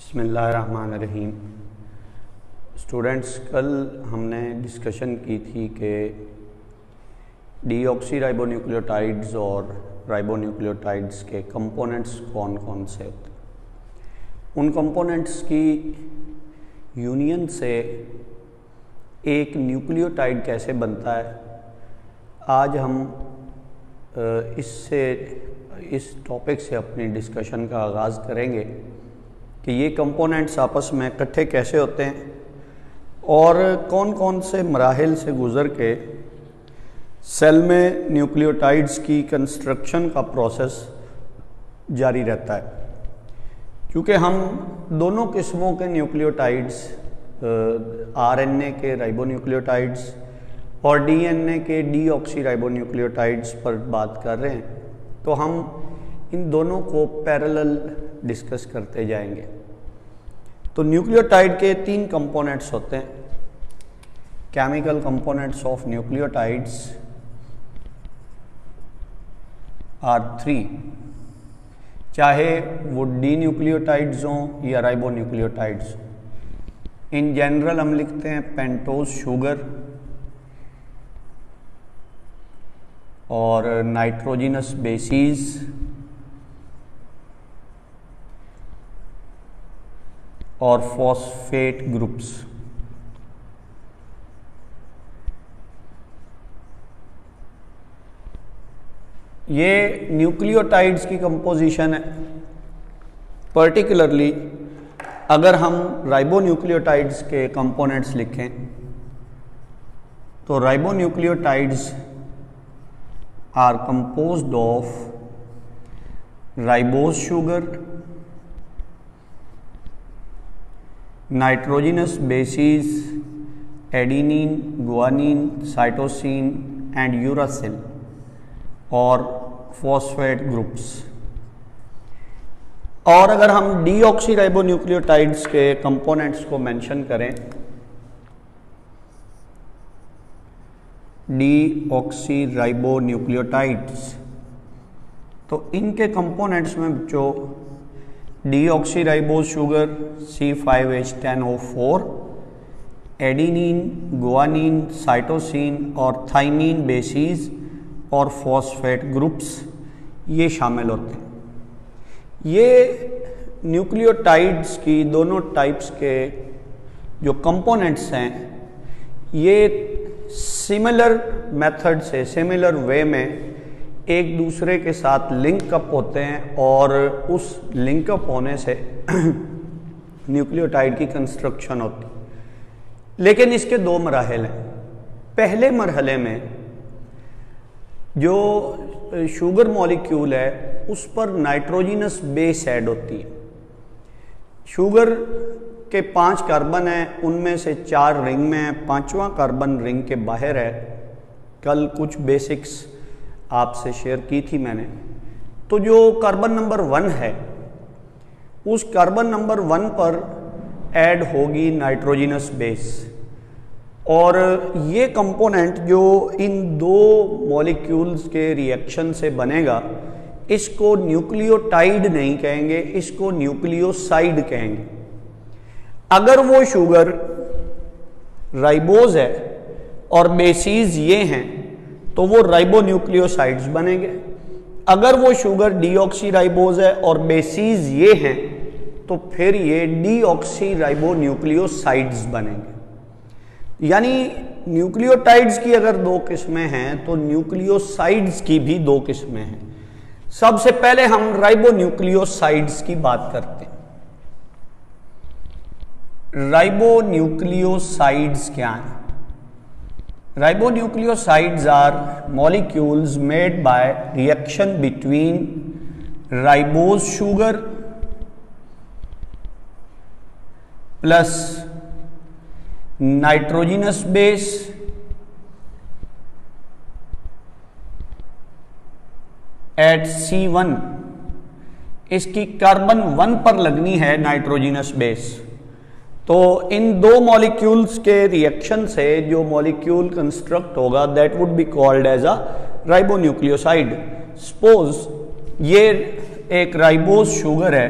बिस्मिल्लाहिर्रहमानिर्रहीम। स्टूडेंट्स, कल हमने डिस्कशन की थी कि डीऑक्सीराइबोन्यूक्लियोटाइड्स और राइबोन्यूक्लियोटाइड्स के कंपोनेंट्स कौन कौन से होते हैं। उन कंपोनेंट्स की यूनियन से एक न्यूक्लियोटाइड कैसे बनता है, आज हम इस टॉपिक से अपनी डिस्कशन का आगाज़ करेंगे कि ये कंपोनेंट्स आपस में इकट्ठे कैसे होते हैं और कौन कौन से मराहिल से गुज़र के सेल में न्यूक्लियोटाइड्स की कंस्ट्रक्शन का प्रोसेस जारी रहता है। क्योंकि हम दोनों किस्मों के न्यूक्लियोटाइड्स, आरएनए के राइबोन्यूक्लियोटाइड्स और डीएनए के डीऑक्सीराइबोन्यूक्लियोटाइड्स पर बात कर रहे हैं, तो हम इन दोनों को पैरेलल डिस्कस करते जाएंगे। तो न्यूक्लियोटाइड के तीन कंपोनेंट्स होते हैं। Chemical components of nucleotides are 3, चाहे वो डी न्यूक्लियोटाइड्स हों या राइबोन्यूक्लियोटाइड्स। इन जनरल हम लिखते हैं पेंटोज शुगर और नाइट्रोजिनस बेसिस और फॉस्फेट ग्रुप्स। ये न्यूक्लियोटाइड्स की कंपोजिशन है। पर्टिकुलरली अगर हम राइबोन्यूक्लियोटाइड्स के कंपोनेंट्स लिखें तो ribonucleotides are composed of ribose sugar, nitrogenous bases, adenine, guanine, cytosine and uracil और फॉस्फेट ग्रुप्स। और अगर हम डीऑक्सीराइबोन्यूक्लियोटाइड्स के कंपोनेंट्स को मेंशन करें, डीऑक्सीराइबोन्यूक्लियोटाइड्स, तो इनके कंपोनेंट्स में जो deoxyribose sugar C5H10O4, adenine, guanine, cytosine और थाइमीन बेसिस और फॉस्फेट ग्रुप्स ये शामिल होते हैं। ये न्यूक्लियोटाइड्स की दोनों टाइप्स के जो कंपोनेंट्स हैं, ये सिमिलर मेथड से, सिमिलर वे में एक दूसरे के साथ लिंकअप होते हैं और उस लिंकअप होने से न्यूक्लियोटाइड की कंस्ट्रक्शन होती है। लेकिन इसके दो मराहल हैं। पहले मरहले में जो शुगर मॉलिक्यूल है उस पर नाइट्रोजिनस बेस ऐड होती है। शुगर के 5 कार्बन हैं, उनमें से 4 रिंग में है, 5वां कार्बन रिंग के बाहर है। कल कुछ बेसिक्स आपसे शेयर की थी मैंने। तो जो कार्बन नंबर 1 है, उस कार्बन नंबर 1 पर ऐड होगी नाइट्रोजिनस बेस, और ये कंपोनेंट जो इन दो मॉलिक्यूल्स के रिएक्शन से बनेगा, इसको न्यूक्लियोटाइड नहीं कहेंगे, इसको न्यूक्लियोसाइड कहेंगे। अगर वो शुगर राइबोज है और बेसिस ये हैं तो वो राइबोन्यूक्लियोसाइड्स बनेंगे। अगर वो शुगर डीऑक्सीराइबोज है और बेसिस ये हैं तो फिर ये डीऑक्सीराइबोन्यूक्लियोसाइड्स बनेंगे। यानी न्यूक्लियोटाइड्स की अगर 2 किस्में हैं तो न्यूक्लियोसाइड्स की भी 2 किस्में हैं। सबसे पहले हम राइबोन्यूक्लियोसाइड्स की बात करते हैं। राइबोन्यूक्लियोसाइड्स क्या हैं? Ribonucleosides are molecules made by reaction between ribose sugar plus nitrogenous base at C1। इसकी कार्बन 1 पर लगनी है नाइट्रोजिनस बेस। तो इन 2 मॉलिक्यूल्स के रिएक्शन से जो मॉलिक्यूल कंस्ट्रक्ट होगा that would be called as a ribonucleoside. Suppose ये एक राइबोज शुगर है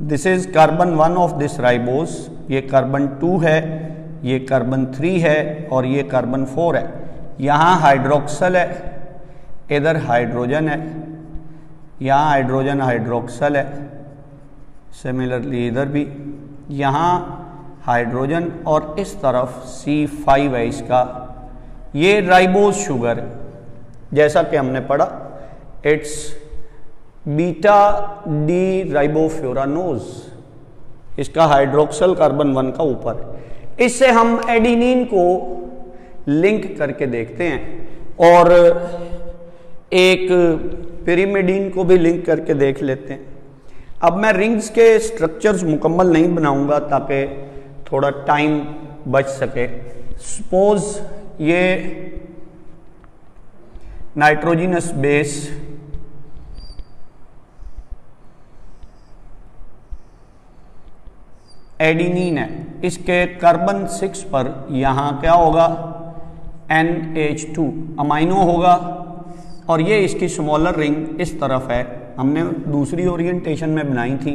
this is carbon 1 of this ribose, ये कार्बन 2 है, ये कार्बन 3 है और ये कार्बन 4 है। यहाँ हाइड्रोक्सल है, इधर हाइड्रोजन है, यहाँ हाइड्रोजन हाइड्रोक्सल है, सिमिलरली इधर भी यहाँ हाइड्रोजन और इस तरफ C5 है इसका। ये राइबोस शुगर है, जैसा कि हमने पढ़ा इट्स बीटा डी राइबोफ्यूरानोज, इसका हाइड्रोक्सल कार्बन 1 का ऊपर है। इससे हम एडिनिन को लिंक करके देखते हैं और एक पिरिमिडीन को भी लिंक करके देख लेते हैं। अब मैं रिंग्स के स्ट्रक्चर्स मुकम्मल नहीं बनाऊंगा ताकि थोड़ा टाइम बच सके। सपोज ये नाइट्रोजिनस बेस एडिनिन है, इसके कार्बन 6 पर यहाँ क्या होगा NH2 अमाइनो होगा और ये इसकी स्मॉलर रिंग इस तरफ है, हमने दूसरी ओरिएंटेशन में बनाई थी।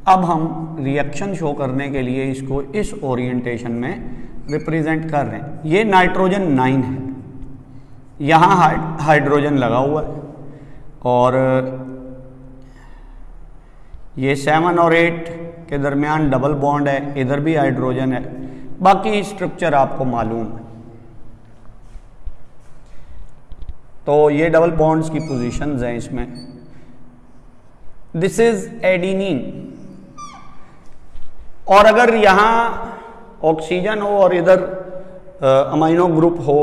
अब हम रिएक्शन शो करने के लिए इसको इस ओरिएंटेशन में रिप्रेजेंट कर रहे हैं। ये नाइट्रोजन 9 है, यहाँ हाइड्रोजन लगा हुआ है और ये 7 और 8 के दरमियान डबल बॉन्ड है, इधर भी हाइड्रोजन है। बाकी स्ट्रक्चर आपको मालूम है। तो ये डबल बॉन्ड्स की पोजीशंस हैं इसमें। दिस इज एडिनिन और अगर यहाँ ऑक्सीजन हो और इधर अमाइनो ग्रुप हो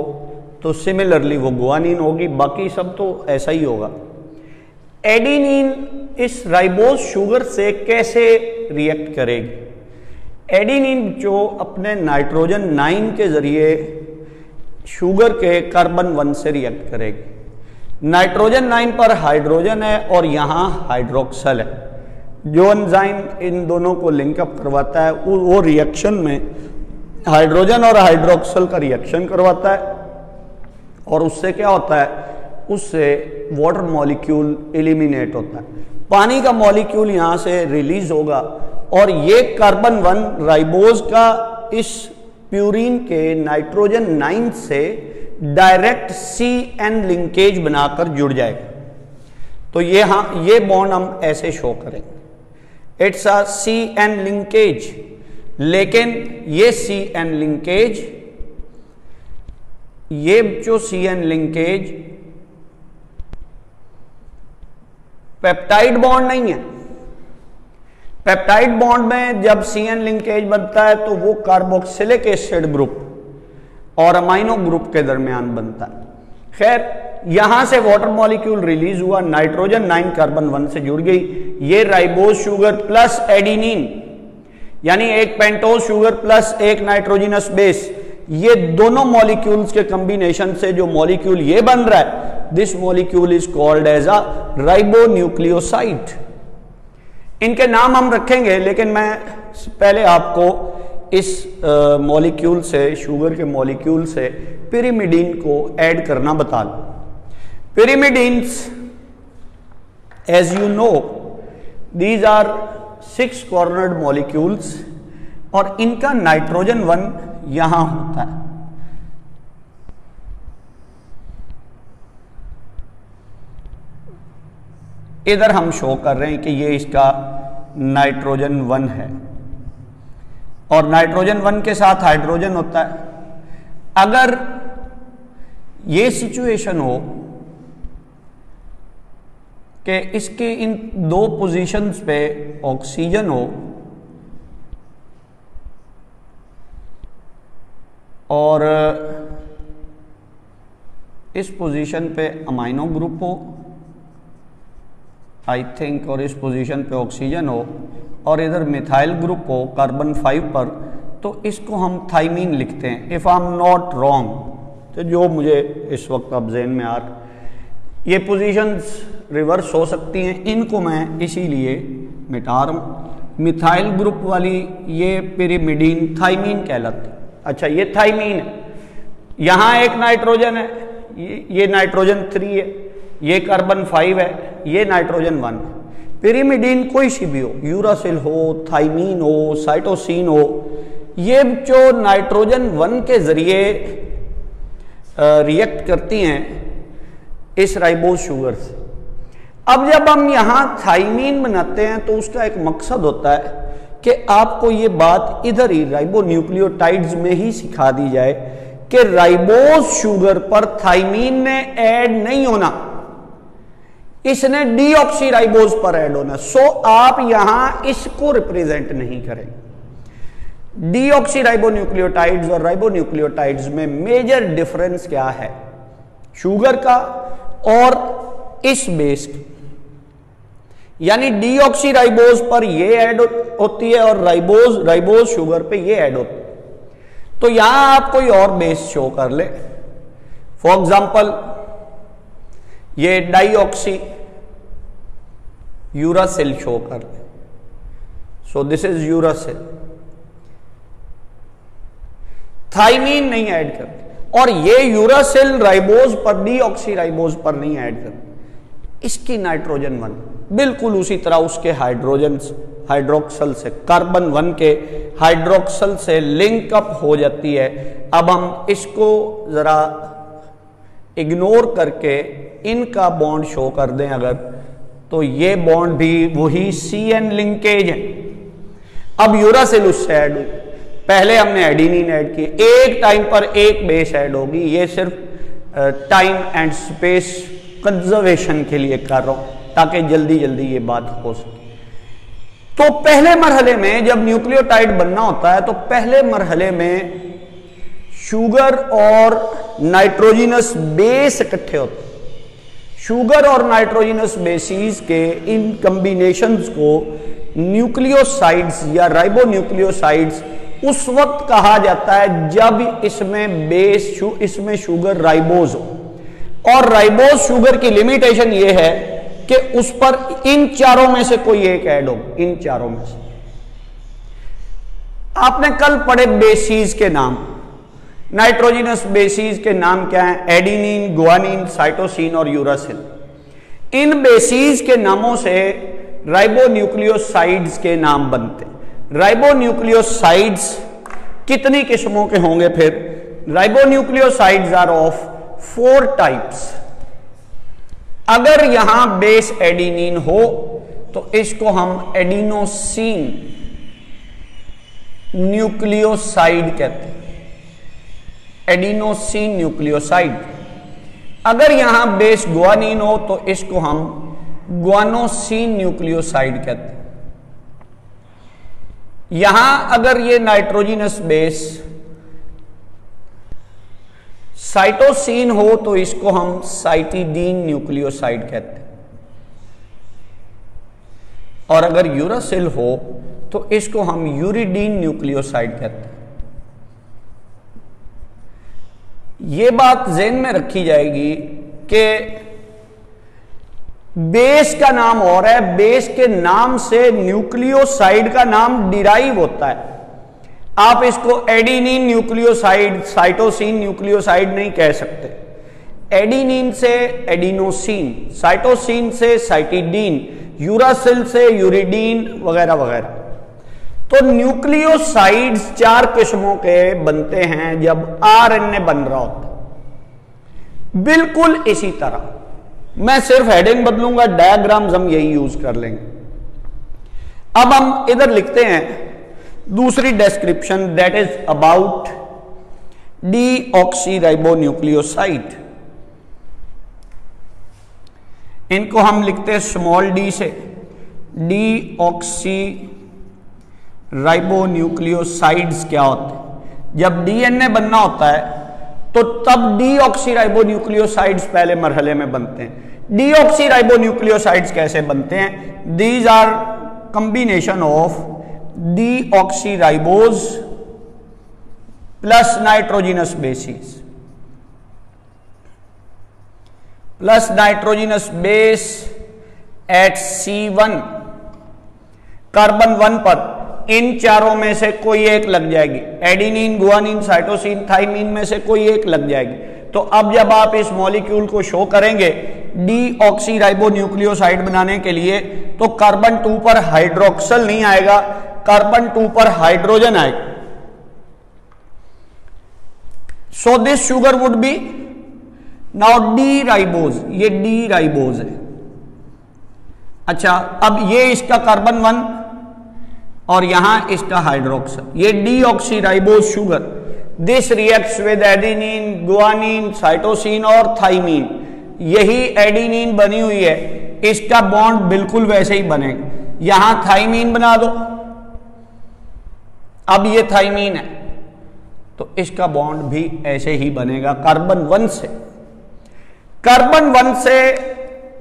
तो सिमिलरली वो गुआनिन होगी, बाकी सब तो ऐसा ही होगा। एडिनिन इस राइबोस शुगर से कैसे रिएक्ट करेगी? एडिनिन जो अपने नाइट्रोजन 9 के जरिए शुगर के कार्बन 1 से रिएक्ट करेगी। नाइट्रोजन 9 पर हाइड्रोजन है और यहाँ हाइड्रोक्सल है। जो एंजाइम इन दोनों को लिंकअप करवाता है वो रिएक्शन में हाइड्रोजन और हाइड्रोक्सल का रिएक्शन करवाता है और उससे क्या होता है, उससे वाटर मॉलिक्यूल एलिमिनेट होता है। पानी का मॉलिक्यूल यहाँ से रिलीज होगा और ये कार्बन 1 राइबोज का इस प्यूरिन के नाइट्रोजन 9 से डायरेक्ट CN लिंकेज बनाकर जुड़ जाएगा। तो ये बॉन्ड हम ऐसे शो करेंगे, इट्स अ CN लिंकेज। लेकिन ये CN लिंकेज, ये जो CN लिंकेज पेप्टाइड बॉन्ड नहीं है। पेप्टाइड बॉन्ड में जब CN लिंकेज बनता है तो वो कार्बोक्सिलिक एसिड ग्रुप और अमाइनो ग्रुप के दरमियान बनता है। खैर, यहां से वाटर मॉलिक्यूल रिलीज हुआ, नाइट्रोजन 9 कार्बन 1 से जुड़ गई। ये राइबोज शुगर प्लस एडिनिन यानी एक पेंटोज शुगर प्लस एक नाइट्रोजिनस बेस, ये दोनों मॉलिक्यूल्स के कॉम्बिनेशन से जो मॉलिक्यूल ये बन रहा है, this molecule is called as a ribonucleoside. इनके नाम हम रखेंगे, लेकिन मैं पहले आपको इस मॉलिक्यूल से, शुगर के मॉलिक्यूल से पिरिमिडीन को ऐड करना बता दूं। Pyrimidines, as you know, these are 6 cornered molecules और इनका नाइट्रोजन 1 यहां होता है। इधर हम शो कर रहे हैं कि ये इसका नाइट्रोजन 1 है और नाइट्रोजन 1 के साथ हाइड्रोजन होता है। अगर ये सिचुएशन हो कि इसके इन दो पोजीशंस पे ऑक्सीजन हो और इस पोजीशन पे अमाइनो ग्रुप हो, आई थिंक, और इस पोजीशन पे ऑक्सीजन हो और इधर मिथाइल ग्रुप हो कार्बन 5 पर, तो इसको हम थाइमीन लिखते हैं, if I am not wrong. तो जो मुझे इस वक्त अब ज़हन में आ रहा, ये पोजीशंस रिवर्स हो सकती हैं, इनको मैं इसीलिए मिटा रहा हूँ। मिथाइल ग्रुप वाली ये पिरिमिडीन थाइमीन कहलाती। अच्छा, ये थाइमीन है, यहाँ एक नाइट्रोजन है, ये नाइट्रोजन 3 है, ये कार्बन 5 है, ये नाइट्रोजन 1 है। पिरिमिडीन कोई सी भी हो, यूरासिल हो, थाइमीन हो, साइटोसिन हो, ये जो नाइट्रोजन 1 के जरिए रिएक्ट करती हैं इस राइबोज शुगर से। अब जब हम यहां थाइमीन बनाते हैं तो उसका एक मकसद होता है कि आपको ये बात इधर ही राइबोन्यूक्लियोटाइड्स में ही सिखा दी जाए कि राइबोज शुगर पर थाइमीन ने ऐड नहीं होना, इसने डीऑक्सीराइबोज पर ऐड होना। सो आप यहां इसको रिप्रेजेंट नहीं करेंगे। डीऑक्सीराइबोन्यूक्लियोटाइड्स और राइबोन्यूक्लियोटाइड्स में मेजर डिफरेंस क्या है, शुगर का और इस बेस की, यानी डीऑक्सीराइबोज पर ये ऐड होती है और राइबोज शुगर पे ये ऐड होती है। तो यहां आप कोई और बेस शो कर ले, फॉर एग्जांपल ये डाइऑक्सी यूरासिल शो कर ले। So this is uracil, thymine नहीं ऐड करते और ये यूरासिल राइबोज पर डीऑक्सीराइबोज पर नहीं ऐड करते। इसकी नाइट्रोजन 1 बिल्कुल उसी तरह उसके हाइड्रोक्सल से, कार्बन 1 के हाइड्रोक्सल से लिंकअप हो जाती है। अब हम इसको जरा इग्नोर करके इनका बॉन्ड शो कर दें अगर, तो ये बॉन्ड भी वही CN लिंकेज है। अब यूरासिल उससे ऐड हुई, पहले हमने एडिनिन ऐड की, एक टाइम पर एक बेस ऐड होगी। ये सिर्फ टाइम एंड स्पेस कंजर्वेशन के लिए कर रहा हूं ताकि जल्दी जल्दी ये बात हो सके। तो पहले मरहले में जब न्यूक्लियोटाइड बनना होता है तो पहले मरहले में शुगर और नाइट्रोजिनस बेस इकट्ठे होते हैं। शुगर और नाइट्रोजिनस बेसिस के इन कॉम्बिनेशंस को न्यूक्लियोसाइड्स या राइबोन्यूक्लियोसाइड्स उस वक्त कहा जाता है जब इसमें शुगर राइबोज हो। और राइबोज शुगर की लिमिटेशन ये है कि उस पर इन चारों में से कोई एक ऐड हो, इन चारों में से। आपने कल पढ़े बेसिस के नाम, नाइट्रोजिनस बेसिस के नाम क्या हैं? एडिनिन, गुआनिन, साइटोसिन और यूरासिल। इन बेसिस के नामों से राइबोन्यूक्लियोसाइड्स के नाम बनते। राइबोन्यूक्लियोसाइड्स कितनी किस्मों के होंगे फिर? राइबोन्यूक्लियोसाइड्स आर ऑफ 4 टाइप्स। अगर यहां बेस एडिनिन हो तो इसको हम एडिनोसिन न्यूक्लियोसाइड कहते हैं, एडिनोसिन न्यूक्लियोसाइड। अगर यहां बेस गुआनिन हो तो इसको हम गुआनोसिन न्यूक्लियोसाइड कहते हैं। यहां अगर ये नाइट्रोजिनस बेस साइटोसिन हो तो इसको हम साइटिडीन न्यूक्लियोसाइड कहते हैं। और अगर यूरासिल हो तो इसको हम यूरिडीन न्यूक्लियोसाइड कहते हैं। ये बात ज़हन में रखी जाएगी कि बेस का नाम और है, बेस के नाम से न्यूक्लियोसाइड का नाम डिराइव होता है। आप इसको एडिनिन न्यूक्लियोसाइड, साइटोसिन न्यूक्लियोसाइड नहीं कह सकते। एडिनिन से एडिनोसिन, साइटोसिन से साइटिडीन, यूरासिल से यूरिडीन वगैरह वगैरह। तो न्यूक्लियोसाइड्स 4 किस्मों के बनते हैं जब आरएनए बन रहा होता है। बिल्कुल इसी तरह, मैं सिर्फ हेडिंग बदलूंगा, डायग्राम्स हम यही यूज कर लेंगे। अब हम इधर लिखते हैं दूसरी डिस्क्रिप्शन, दैट इज अबाउट डीऑक्सीराइबोन्यूक्लियोसाइड। इनको हम लिखते हैं स्मॉल डी से। डीऑक्सी राइबोन्यूक्लियोसाइड्स क्या होते हैं? जब डीएनए बनना होता है तो तब डीऑक्सीराइबोन्यूक्लियोसाइड्स पहले मरहले में बनते हैं। डीऑक्सीराइबोन्यूक्लियोसाइड्स कैसे बनते हैं? These are combination of deoxyribose plus nitrogenous bases plus nitrogenous base at C1 carbon 1 पर। इन चारों में से कोई एक लग जाएगी, एडिनिन, गुआनिन, साइटोसिन, थाइमीन में से कोई एक लग जाएगी। तो अब जब आप इस मॉलिक्यूल को शो करेंगे डीऑक्सीराइबोन्यूक्लियोसाइड बनाने के लिए तो कार्बन 2 पर हाइड्रोक्सल नहीं आएगा, कार्बन 2 पर हाइड्रोजन आएगा। So this sugar would be now D ribose, ये डी राइबोज है। अच्छा, अब ये इसका कार्बन 1 और यहां इसका हाइड्रोक्सल, ये deoxy ribose sugar. This reacts with adenine, guanine, cytosine और थाइमीन। यही एडेनिन बनी हुई है, इसका बॉन्ड बिल्कुल वैसे ही बनेगा। यहां थाइमीन बना दो, अब ये थाइमीन है तो इसका बॉन्ड भी ऐसे ही बनेगा कार्बन 1 से। कार्बन 1 से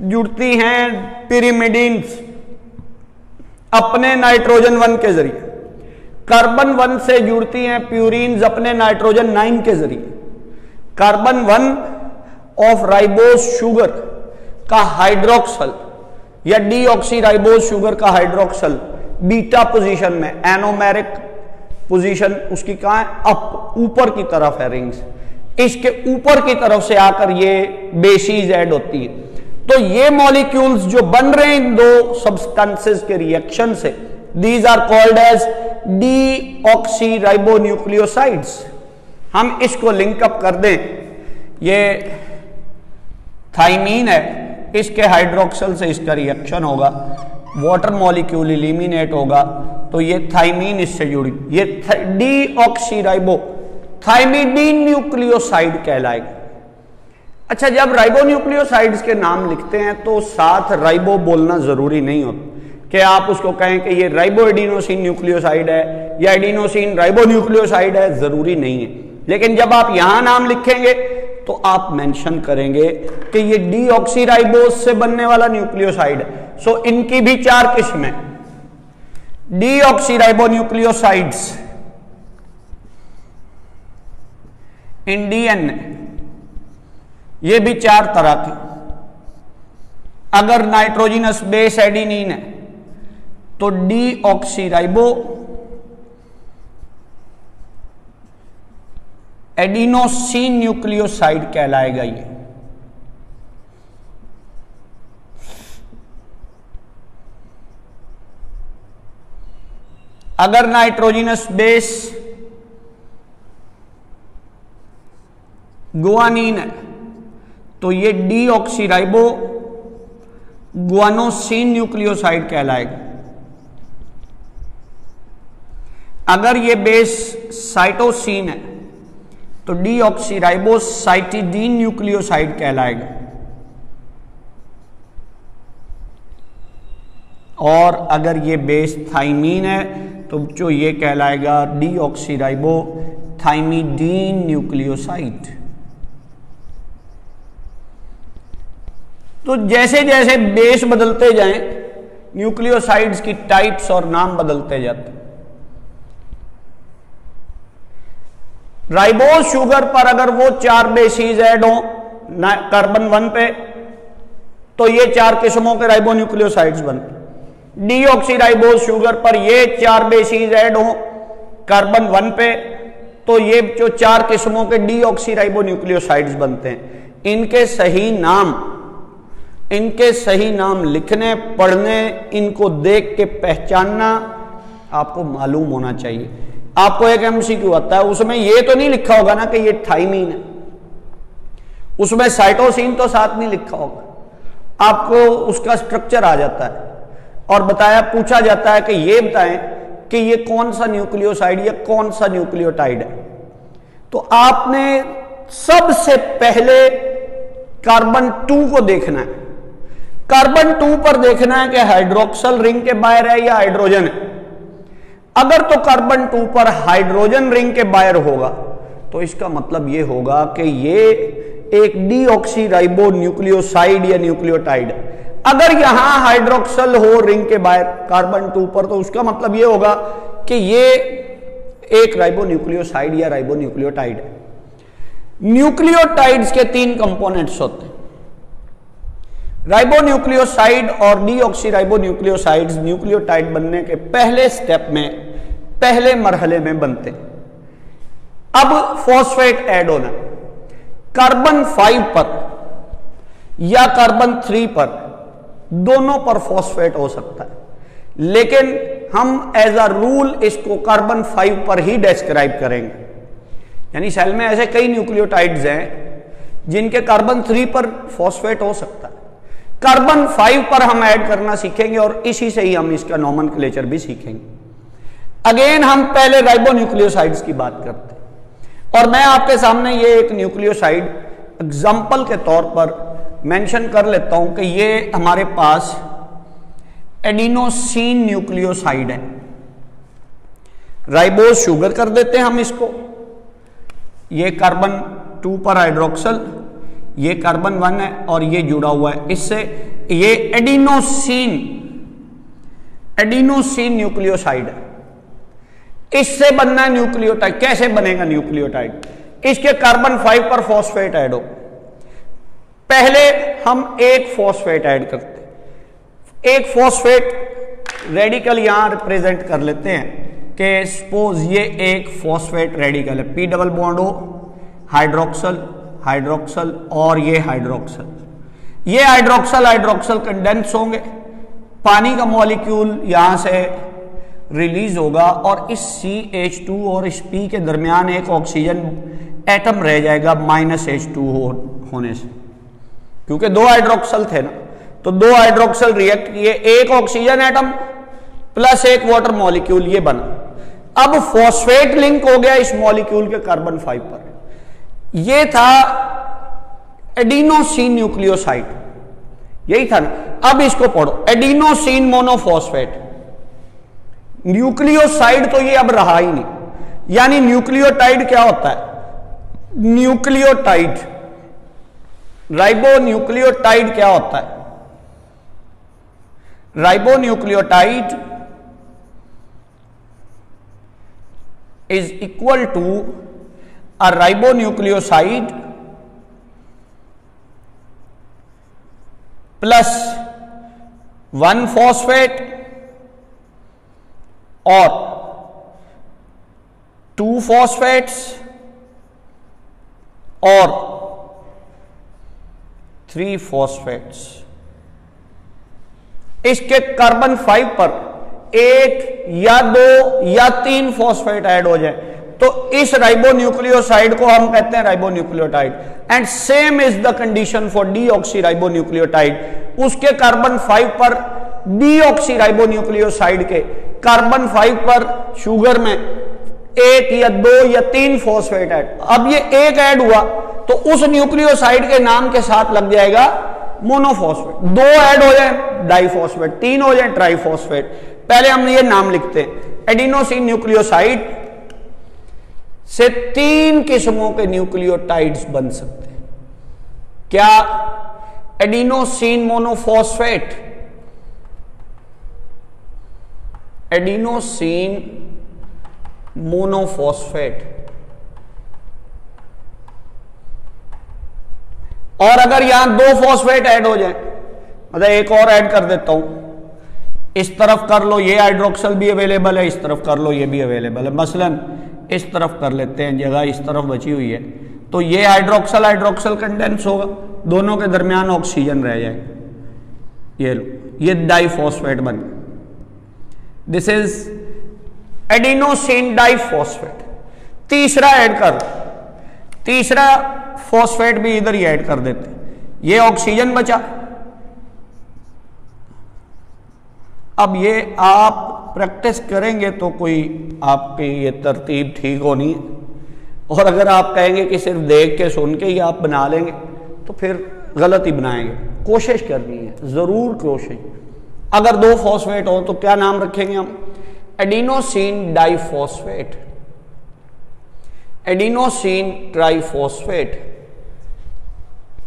जुड़ती हैं पिरिमिडिन्स अपने नाइट्रोजन 1 के जरिए, कार्बन 1 से जुड़ती हैं प्यूरीन्स अपने नाइट्रोजन 9 के जरिए। कार्बन 1 ऑफ राइबोज शुगर का हाइड्रोक्सल या डीऑक्सी राइबोज शुगर का हाइड्रोक्सल बीटा पोजीशन में, एनोमेरिक पोजीशन उसकी कहां है, अप, ऊपर की तरफ है रिंग्स, इसके ऊपर की तरफ से आकर ये बेसीज ऐड होती है। तो ये मॉलिक्यूल्स जो बन रहे हैं इन दो सब्सटेंसेस के रिएक्शन से, दीज आर कॉल्ड एज डीऑक्सी राइबोन्यूक्लियोसाइड्स। हम इसको लिंकअप कर दें, ये थाइमीन है, इसके हाइड्रोक्सल से इसका रिएक्शन होगा, वाटर मॉलिक्यूल इलिमिनेट होगा, तो ये थाइमीन इससे जुड़ी, ये डीऑक्सी राइबो थाइमिडीन न्यूक्लियोसाइड कहलाएगा। अच्छा, जब राइबोन्यूक्लियोसाइड्स के नाम लिखते हैं तो साथ राइबो बोलना जरूरी नहीं होता कि आप उसको कहें कि ये राइबो एडिनोसिन न्यूक्लियोसाइड है या एडिनोसिन राइबोन्यूक्लियोसाइड है, जरूरी नहीं है। लेकिन जब आप यहां नाम लिखेंगे तो आप मेंशन करेंगे कि ये डीऑक्सी राइबोज से बनने वाला न्यूक्लियोसाइड है। सो इनकी भी 4 किस्में, डीऑक्सी राइबोन्यूक्लियोसाइड्स इन डीएनए, ये भी 4 तरह के। अगर नाइट्रोजिनस बेस एडिनिन है तो डीऑक्सी राइबो एडिनोसिन न्यूक्लियोसाइड कहलाएगा ये। अगर नाइट्रोजिनस बेस गुआनिन है तो ये डीऑक्सी राइबो गुआनोसिन न्यूक्लियोसाइड कहलाएगा। अगर ये बेस साइटोसिन है तो डीऑक्सी राइबो साइटिडीन न्यूक्लियोसाइड कहलाएगा। और अगर ये बेस थाइमीन है तो जो ये कहलाएगा डीऑक्सी राइबो थाइमिडीन न्यूक्लियोसाइड। तो जैसे जैसे बेस बदलते जाएं, न्यूक्लियोसाइड्स की टाइप्स और नाम बदलते जाते हैं। राइबोज शुगर पर अगर वो 4 बेसिस ऐड हो कार्बन 1 पे तो ये 4 किस्मों के राइबोन्यूक्लियोसाइड्स बनते। डीऑक्सी राइबोज शुगर पर ये 4 बेसिस ऐड हो कार्बन 1 पे तो ये जो 4 किस्मों के डीऑक्सी राइबोन्यूक्लियोसाइड्स बनते हैं। इनके सही नाम लिखने, पढ़ने, इनको देख के पहचानना आपको मालूम होना चाहिए। आपको एक एमसीक्यू आता है, उसमें ये तो नहीं लिखा होगा ना कि ये थाइमीन है, उसमें साइटोसिन तो साथ नहीं लिखा होगा, आपको उसका स्ट्रक्चर आ जाता है और पूछा जाता है कि ये बताएं कि ये कौन सा न्यूक्लियोसाइड या कौन सा न्यूक्लियोटाइड है। तो आपने सबसे पहले कार्बन 2 को देखना है। कार्बन 2 पर देखना है कि हाइड्रोक्सल रिंग के बाहर है या हाइड्रोजन है। अगर तो कार्बन 2 पर हाइड्रोजन रिंग के बाहर होगा तो इसका मतलब यह होगा कि ये एक डीऑक्सी राइबो न्यूक्लियोसाइड या न्यूक्लियोटाइड है। अगर यहां हाइड्रोक्सल हो रिंग के बाहर कार्बन 2 पर तो उसका मतलब यह होगा कि ये एक राइबो न्यूक्लियोसाइड या राइबो न्यूक्लियोटाइड है। न्यूक्लियोटाइड्स के 3 कंपोनेंट्स होते हैं, राइबोन्यूक्लियोसाइड और डीऑक्सी राइबोन्यूक्लियोसाइड्स न्यूक्लियोटाइड बनने के पहले स्टेप में, पहले मरहले में बनते हैं। अब फॉस्फेट ऐड होना कार्बन 5 पर या कार्बन 3 पर दोनों पर फॉस्फेट हो सकता है, लेकिन हम एज अ रूल इसको कार्बन 5 पर ही डिस्क्राइब करेंगे। यानी सेल में ऐसे कई न्यूक्लियोटाइड्स हैं जिनके कार्बन 3 पर फॉस्फेट हो सकता है, कार्बन 5 पर हम ऐड करना सीखेंगे और इसी से ही हम इसका नोमेनक्लेचर भी सीखेंगे। अगेन हम पहले राइबोन्यूक्लियोसाइड्स की बात करते हैं और मैं आपके सामने ये एक न्यूक्लियोसाइड एग्जाम्पल के तौर पर मेंशन कर लेता हूं कि ये हमारे पास एडिनोसिन न्यूक्लियोसाइड है। राइबोज शुगर कर देते हैं हम इसको, ये कार्बन 2 पर हाइड्रोक्सल, ये कार्बन 1 है और ये जुड़ा हुआ है इससे, ये एडिनोसिन न्यूक्लियोसाइड है। इससे बनना है न्यूक्लियोटाइड। कैसे बनेगा न्यूक्लियोटाइड? इसके कार्बन 5 पर फॉस्फेट ऐड हो। पहले हम एक फॉस्फेट ऐड करते हैं, एक फॉस्फेट रेडिकल यहां रिप्रेजेंट कर लेते हैं कि सपोज ये एक फॉस्फेट रेडिकल है, P डबल बॉन्ड हो, हाइड्रोक्सल हाइड्रोक्सल और ये हाइड्रोक्सल, ये हाइड्रोक्सल कंडेंस होंगे, पानी का मॉलिक्यूल यहां से रिलीज होगा और इस CH2 और इस P के दरमियान एक ऑक्सीजन एटम रह जाएगा -H2 होने से, क्योंकि 2 हाइड्रोक्सल थे ना, तो 2 हाइड्रोक्सल रिएक्ट किए, एक ऑक्सीजन एटम प्लस एक वाटर मॉलिक्यूल, ये बना। अब फॉस्फेट लिंक हो गया इस मॉलिक्यूल के कार्बन 5 पर। ये था एडिनोसिन न्यूक्लियोसाइड, यही था ना। अब इसको पढ़ो, एडिनोसिन मोनोफॉस्फेट। न्यूक्लियोसाइड तो ये अब रहा ही नहीं। यानी न्यूक्लियोटाइड क्या होता है? न्यूक्लियोटाइड, राइबोन्यूक्लियोटाइड क्या होता है? Ribonucleotide is equal to a ribonucleoside plus 1 phosphate और 2 फॉस्फेट्स और 3 फॉस्फेट्स। इसके कार्बन 5 पर 1 या 2 या 3 फॉस्फेट ऐड हो जाए तो इस राइबोन्यूक्लियोसाइड को हम कहते हैं ribonucleotide. And same is the condition for deoxy ribonucleotide. उसके कार्बन 5 पर डीऑक्सी राइबोन्यूक्लियोसाइड के कार्बन 5 पर शुगर में 1 या 2 या 3 फॉस्फेट ऐड। अब ये एक ऐड हुआ तो उस न्यूक्लियोसाइड के नाम के साथ लग जाएगा मोनोफॉस्फेट। 2 ऐड हो जाए डाइफॉस्फेट, 3 हो जाए ट्राइफॉस्फेट। पहले हम ये नाम लिखते हैं। एडिनोसिन न्यूक्लियोसाइड से 3 किस्मों के न्यूक्लियोटाइड्स बन सकते हैं। क्या? Adenosine monophosphate, adenosine monophosphate. और अगर यहां 2 फॉस्फेट ऐड हो जाए, मतलब एक और ऐड कर देता हूं, इस तरफ कर लो ये हाइड्रोक्सल भी अवेलेबल है, इस तरफ कर लो ये भी अवेलेबल है। मसलन इस तरफ कर लेते हैं, जगह इस तरफ बची हुई है, तो ये हाइड्रोक्सल कंडेंस होगा, दोनों के दरमियान ऑक्सीजन रह जाएगा। ये लो, ये डाइफॉस्फेट बन गया। This is adenosine diphosphate. तीसरा ऐड कर, तीसरा फॉस्फेट भी इधर ही ऐड कर देते, ये ऑक्सीजन बचा। अब ये आप प्रैक्टिस करेंगे तो कोई आपकी ये तरतीब ठीक होनी है, और अगर आप कहेंगे कि सिर्फ देख के सुन के ही आप बना लेंगे तो फिर गलत ही बनाएंगे। कोशिश करनी है, जरूर कोशिश। अगर 2 फॉस्फेट हो तो क्या नाम रखेंगे हम? Adenosine diphosphate, adenosine triphosphate.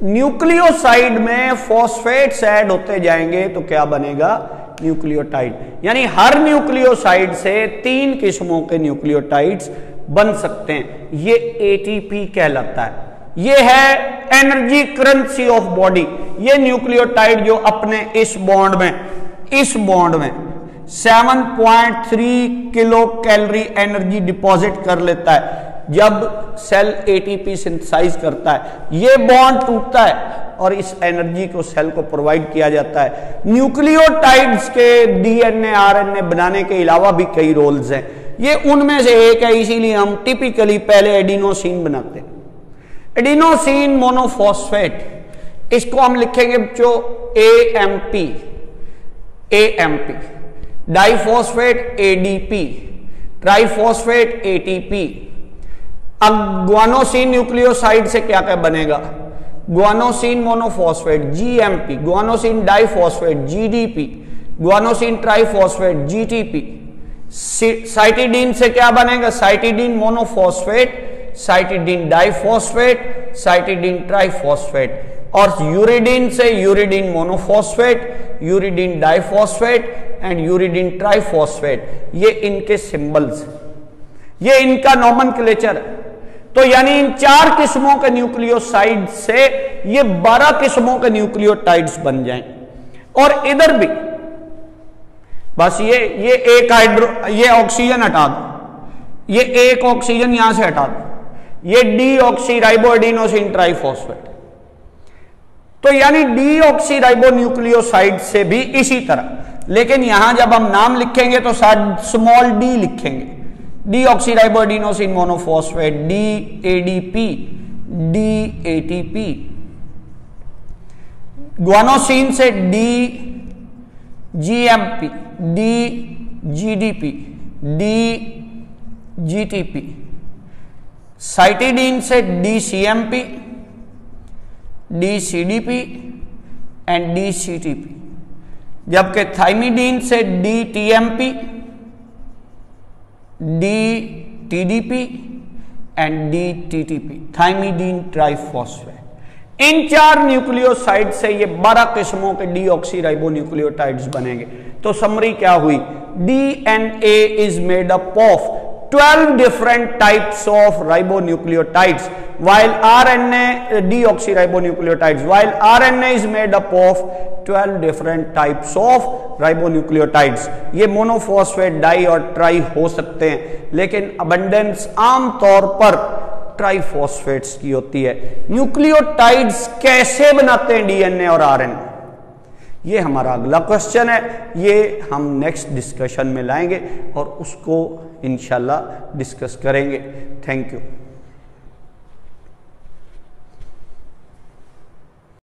Nucleoside में फॉस्फेट्स ऐड होते जाएंगे तो क्या बनेगा? न्यूक्लियोटाइड। यानी हर न्यूक्लियोसाइड से 3 किस्मों के न्यूक्लियोटाइड्स बन सकते हैं। ये एटीपी कहलाता है। ये है एनर्जी करेंसी ऑफ बॉडी। ये न्यूक्लियोटाइड जो अपने इस बॉन्ड में 7.3 किलो कैलोरी एनर्जी डिपॉजिट कर लेता है जब सेल एटीपी सिंथेसाइज करता है। ये बॉन्ड टूटता है और इस एनर्जी को सेल को प्रोवाइड किया जाता है। न्यूक्लियोटाइड्स के डीएनए आरएनए बनाने के अलावा भी कई रोल्स हैं, ये उनमें से एक है, इसीलिए हम टिपिकली पहले एडिनोसिन बनाते हैं। एडिनोसिन मोनोफॉस्फेट, इसको हम लिखेंगे बच्चों AMP, diphosphate ADP, triphosphate ATP। अब ग्वानोसिन न्यूक्लियोसाइड से क्या क्या बनेगा? Guanosine monophosphate GMP, guanosine diphosphate GDP, guanosine triphosphate GTP। Cytidine से क्या बनेगा? Cytidine monophosphate, cytidine diphosphate, cytidine triphosphate. और यूरिडीन से uridine monophosphate, uridine diphosphate and uridine triphosphate. ये इनके सिंबल्स, ये इनका नॉमेनक्लेचर है। तो यानी इन 4 किस्मों के न्यूक्लियोसाइड से ये 12 किस्मों के न्यूक्लियोटाइड्स बन जाएं। और इधर भी बस ये एक ये ऑक्सीजन हटा दो, ये एक ऑक्सीजन यहां से हटा दो, ये डीऑक्सीराइबोएडिनोसिन ट्राइफॉस्फेट। तो यानी डीऑक्सीराइबोन्यूक्लियोसाइड से भी इसी तरह, लेकिन यहां जब हम नाम लिखेंगे तो स्मॉल डी लिखेंगे, डीऑक्सीराइबोएडिनोसिन मोनोफॉस्फेट, DADP, DATP। ग्वानोसिन से GMP, GDP, GTP। साइटिडीन से DCMP, DCDP एंड DCTP। जबकि थाइमिडीन से DTMP, DTDP and DTTP, thymidine triphosphate. In 4 nucleoside से ये 12 किस्मों के डीऑक्सीराइबोन्यूक्लियोटाइड्स बनेंगे। तो समरी क्या हुई? DNA is made up of 12 different types of ribonucleotides, while RNA deoxyribonucleotides, while RNA is made up of 12 different types of ribonucleotides। ये monophosphate, die और ट्राई हो सकते हैं, लेकिन अबंडेंस आमतौर पर ट्राइफॉस्फेट्स की होती है। न्यूक्लियोटाइड्स कैसे बनाते हैं डीएनए और आरएनए, ये हमारा अगला क्वेश्चन है। ये हम नेक्स्ट डिस्कशन में लाएंगे और उसको इंशाल्लाह डिस्कस करेंगे। Thank you.